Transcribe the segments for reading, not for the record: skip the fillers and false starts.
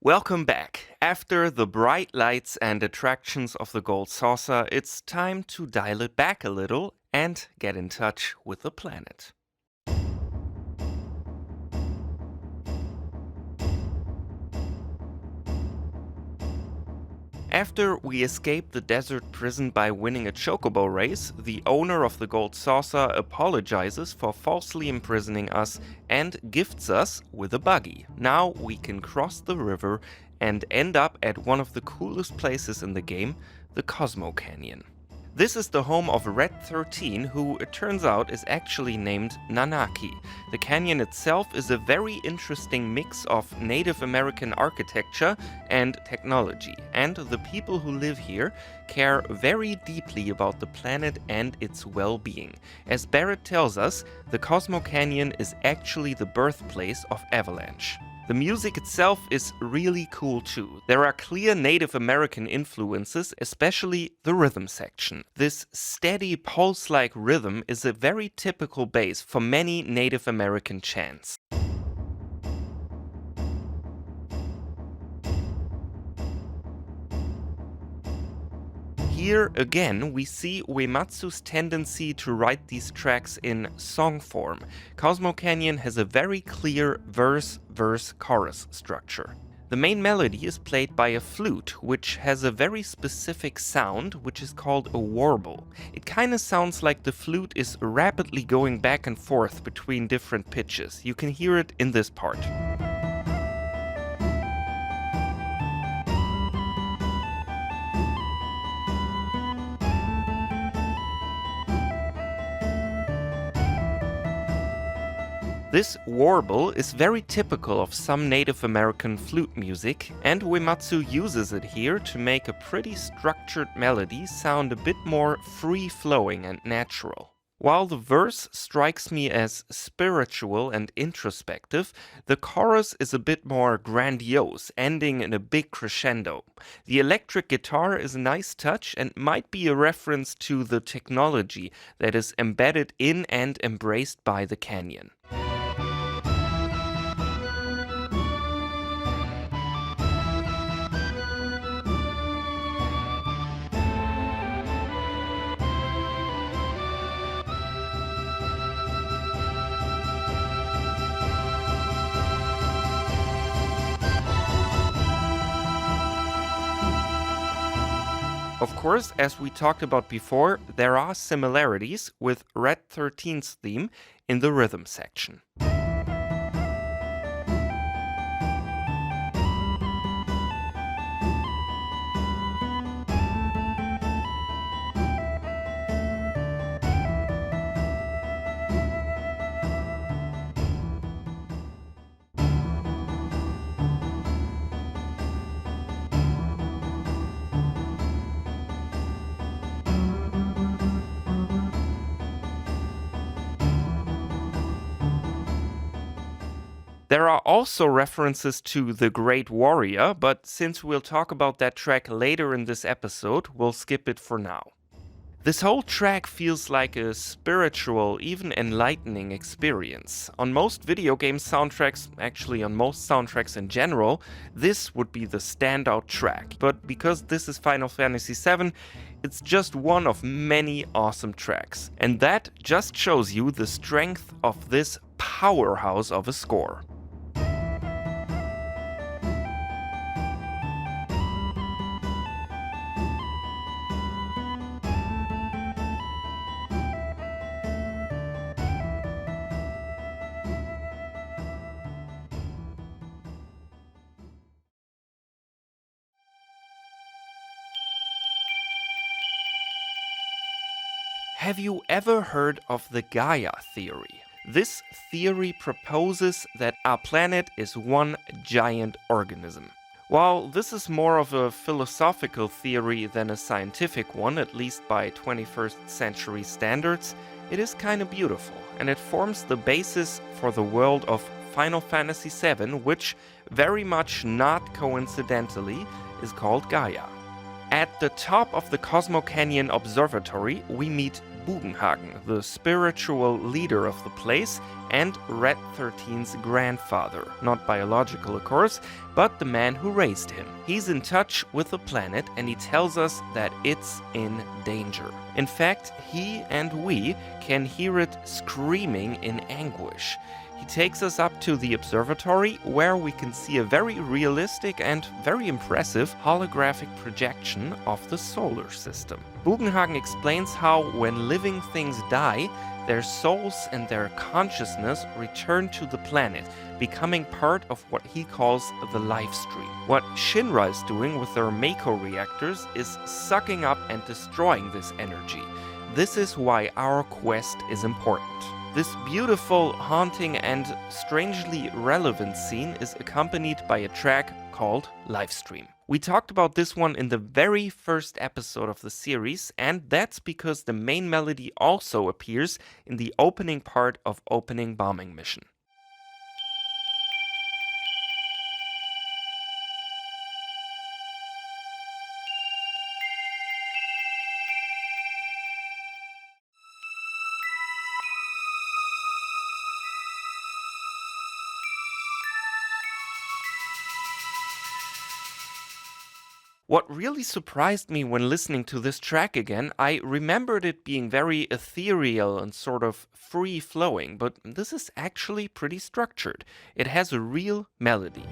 Welcome back. After the bright lights and attractions of the gold saucer, it's time to dial it back a little and get in touch with the planet. After we escape the desert prison by winning a chocobo race, the owner of the gold saucer apologizes for falsely imprisoning us and gifts us with a buggy. Now we can cross the river and end up at one of the coolest places in the game, the Cosmo Canyon. This is the home of Red 13, who it turns out is actually named Nanaki. The canyon itself is a very interesting mix of Native American architecture and technology, and the people who live here care very deeply about the planet and its well-being. As Barrett tells us, the Cosmo Canyon is actually the birthplace of Avalanche. The music itself is really cool too. There are clear Native American influences, especially the rhythm section. This steady pulse-like rhythm is a very typical bass for many Native American chants. Here again we see Uematsu's tendency to write these tracks in song form. Cosmo Canyon has a very clear verse-chorus structure. The main melody is played by a flute, which has a very specific sound, which is called a warble. It kinda sounds like the flute is rapidly going back and forth between different pitches. You can hear it in this part. This warble is very typical of some Native American flute music, and Uematsu uses it here to make a pretty structured melody sound a bit more free-flowing and natural. While the verse strikes me as spiritual and introspective, the chorus is a bit more grandiose, ending in a big crescendo. The electric guitar is a nice touch and might be a reference to the technology that is embedded in and embraced by the canyon. Of course, as we talked about before, there are similarities with Red 13's theme in the rhythm section. There are also references to The Great Warrior, but since we'll talk about that track later in this episode, we'll skip it for now. This whole track feels like a spiritual, even enlightening experience. On most video game soundtracks, actually on most soundtracks in general, this would be the standout track. But because this is Final Fantasy VII, it's just one of many awesome tracks. And that just shows you the strength of this powerhouse of a score. Have you ever heard of the Gaia theory? This theory proposes that our planet is one giant organism. While this is more of a philosophical theory than a scientific one, at least by 21st century standards, it is kinda beautiful, and it forms the basis for the world of Final Fantasy VII, which, very much not coincidentally, is called Gaia. At the top of the Cosmo Canyon Observatory, we meet Bugenhagen, the spiritual leader of the place, and Red 13's grandfather. Not biological, of course, but the man who raised him. He's in touch with the planet and he tells us that it's in danger. In fact, he and we can hear it screaming in anguish. He takes us up to the observatory where we can see a very realistic and very impressive holographic projection of the solar system. Bugenhagen explains how when living things die, their souls and their consciousness return to the planet, becoming part of what he calls the life stream. What Shinra is doing with their Mako reactors is sucking up and destroying this energy. This is why our quest is important. This beautiful, haunting, and strangely relevant scene is accompanied by a track called Livestream. We talked about this one in the very first episode of the series, and that's because the main melody also appears in the opening part of Opening Bombing Mission. What really surprised me when listening to this track again, I remembered it being very ethereal and sort of free-flowing, but this is actually pretty structured. It has a real melody.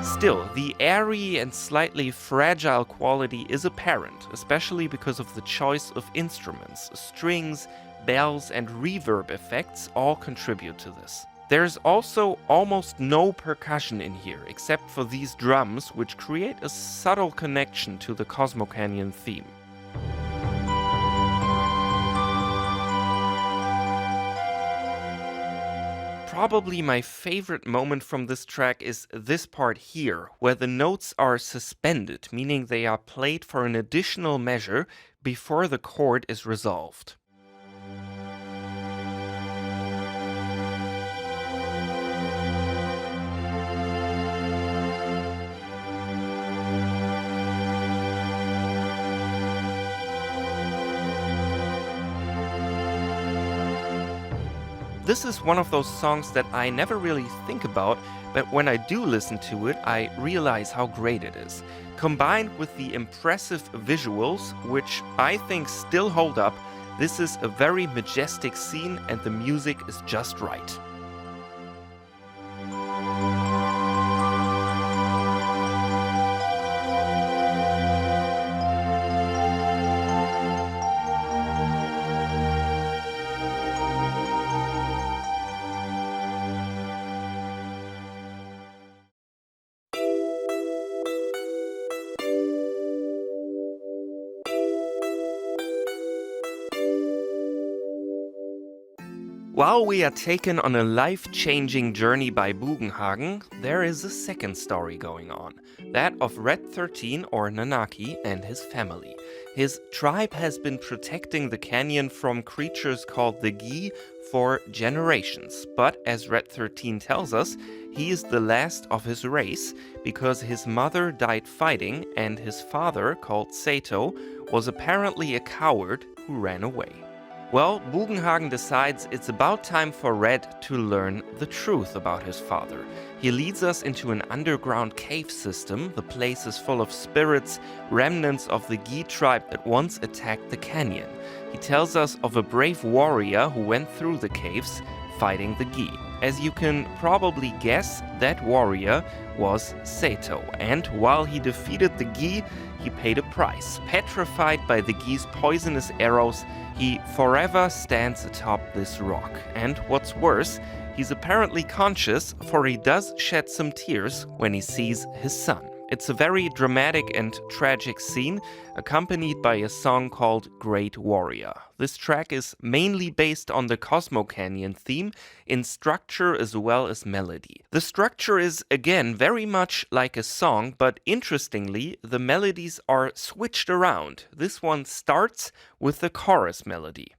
Still, the airy and slightly fragile quality is apparent, especially because of the choice of instruments. Strings, bells, and reverb effects all contribute to this. There's also almost no percussion in here, except for these drums, which create a subtle connection to the Cosmo Canyon theme. Probably my favorite moment from this track is this part here, where the notes are suspended, meaning they are played for an additional measure before the chord is resolved. This is one of those songs that I never really think about, but when I do listen to it, I realize how great it is. Combined with the impressive visuals, which I think still hold up, this is a very majestic scene and the music is just right. While we are taken on a life-changing journey by Bugenhagen, there is a second story going on, that of Red 13 or Nanaki and his family. His tribe has been protecting the canyon from creatures called the Gi for generations, but as Red 13 tells us, he is the last of his race because his mother died fighting and his father, called Sato, was apparently a coward who ran away. Well, Bugenhagen decides it's about time for Red to learn the truth about his father. He leads us into an underground cave system. The place is full of spirits, remnants of the Gi tribe that once attacked the canyon. He tells us of a brave warrior who went through the caves fighting the Gi. As you can probably guess, that warrior was Sato, and while he defeated the Gi, he paid a price. Petrified by the Gi's poisonous arrows, he forever stands atop this rock. And what's worse, he's apparently conscious, for he does shed some tears when he sees his son. It's a very dramatic and tragic scene, accompanied by a song called Great Warrior. This track is mainly based on the Cosmo Canyon theme, in structure as well as melody. The structure is, again, very much like a song, but interestingly, the melodies are switched around. This one starts with the chorus melody.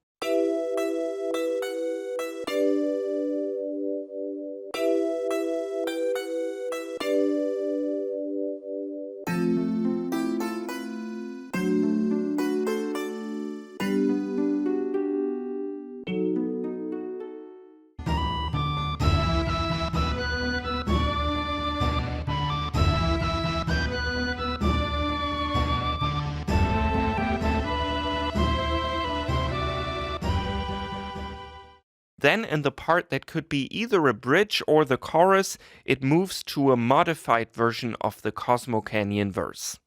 Then in the part that could be either a bridge or the chorus, it moves to a modified version of the Cosmo Canyon verse.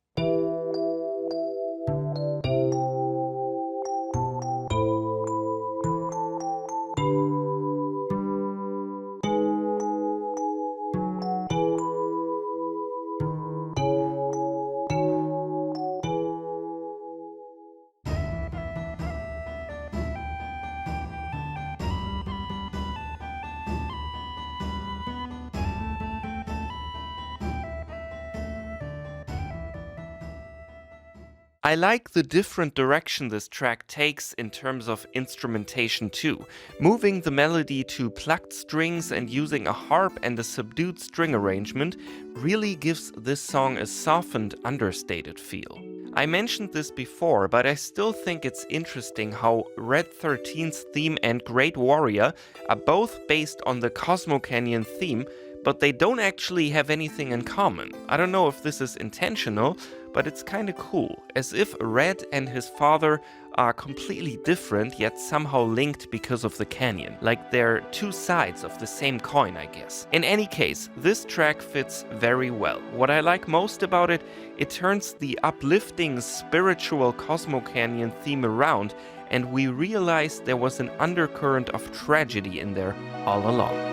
I like the different direction this track takes in terms of instrumentation too. Moving the melody to plucked strings and using a harp and a subdued string arrangement really gives this song a softened, understated feel. I mentioned this before, but I still think it's interesting how Red 13's theme and Great Warrior are both based on the Cosmo Canyon theme, but they don't actually have anything in common. I don't know if this is intentional, but it's kinda cool, as if Red and his father are completely different yet somehow linked because of the canyon, like they're two sides of the same coin, I guess. In any case, this track fits very well. What I like most about it, it turns the uplifting spiritual Cosmo Canyon theme around, and we realize there was an undercurrent of tragedy in there all along.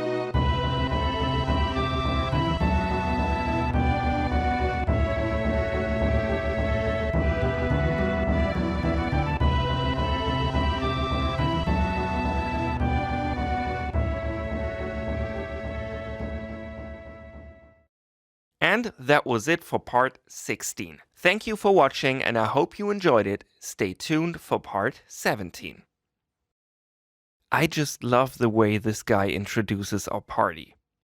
And that was it for part 16. Thank you for watching and I hope you enjoyed it. Stay tuned for part 17. I just love the way this guy introduces our party.